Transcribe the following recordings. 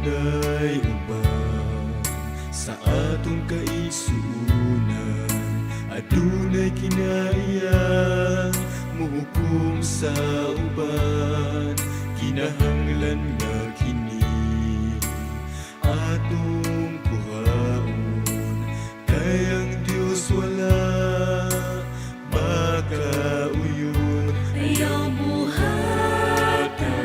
walay uban sa atong kaisunan. Adunay kinaiya muhukom sa uban, kinahanglan nga kini atong kuhaon. Kay ang Dios wala makauyon. Ayaw buhata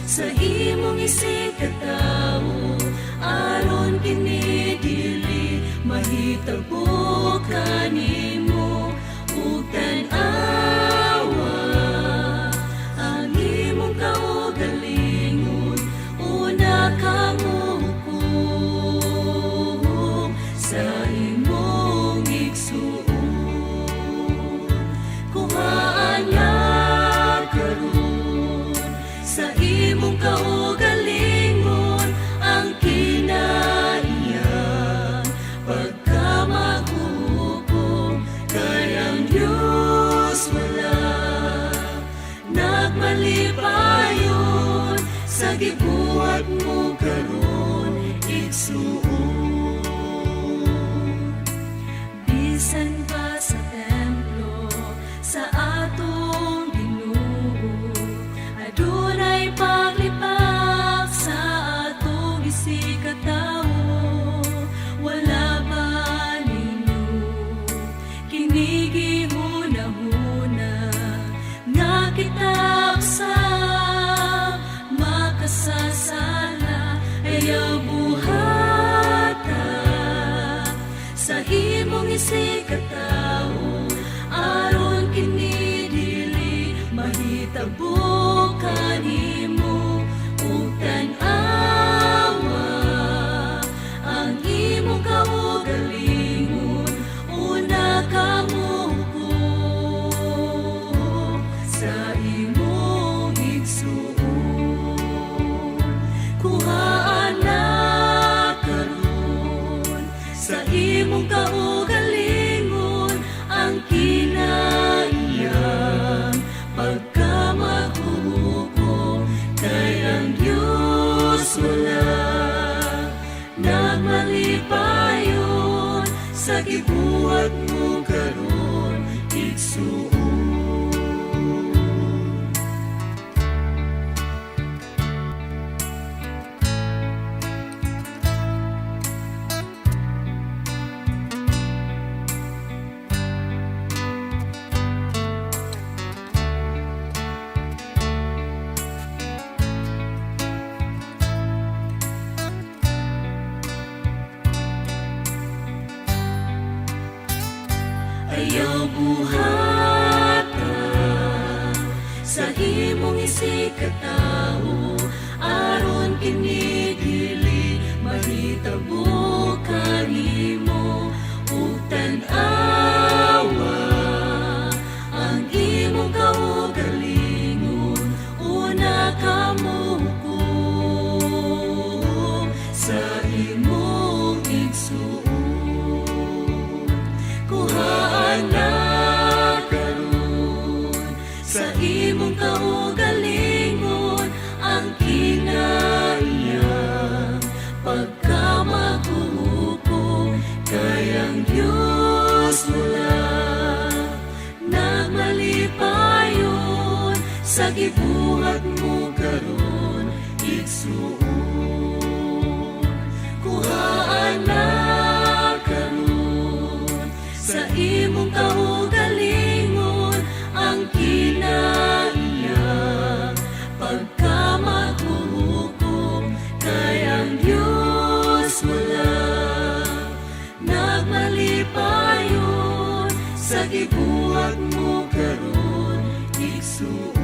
sa imong isig katawo, aron kini dili mahitabo kanimo ug tan-awa. Ang imong kaugalingon una kang hukom sa imong igsuon. Kuhaan na karon sa imong kaugalingon ang kinaiya pagkamaghukom. Kay ang Diyos wala nagmalipayon sa gibuhat mo karon igsuon. Bisan pa sa templo sa atong Ginoo, adunay paglipak sa atong isig katawo. Wala ba ninyo kinigihuna-huna nga kita sa makasasala? Ayaw buhata sa imong isig katawo, aron kini dili mahitabo kanimo ug tan-awa. Ang imong kaugalingon una kang hukom sa imong igsuon. Kuhaan na karon sa imong kaugalingon ang kinaiya pagkamaghukom. Kay ang Diyos wala nagmalipayon sa gibuhat mo karon igsuon. Ayaw buhata sa imong isig katawo, aron kini dili mahitabo kanimo ug tan-awa. Ang imong kaugalingon una kang hukom sa imong igsuon. Kuhaan na karon sa imong kaugalingon ang kinaiya pagkamaghukom. Kay ang Diyos wala nagmalipayon sa gibuhat mo karon igsuon. Kuhaan na karon sa imong kaugalingon ang kinaiya pagkamaghukom. Kay ang Diyos wala nagmalipayon sa gibuhat mo karon igsuon.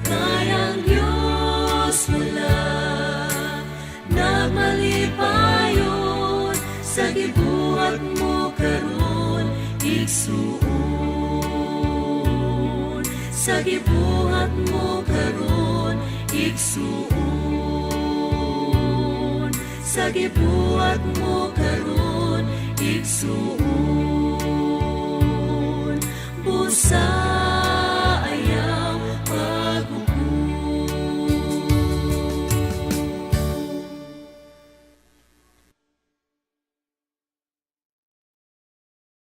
Kay ang Diyos wala nagmalipayon sa gibuhat mo karon igsuon. Sa gibuhat mo karon igsuon. Sa gibuhat mo karon igsuon. Busa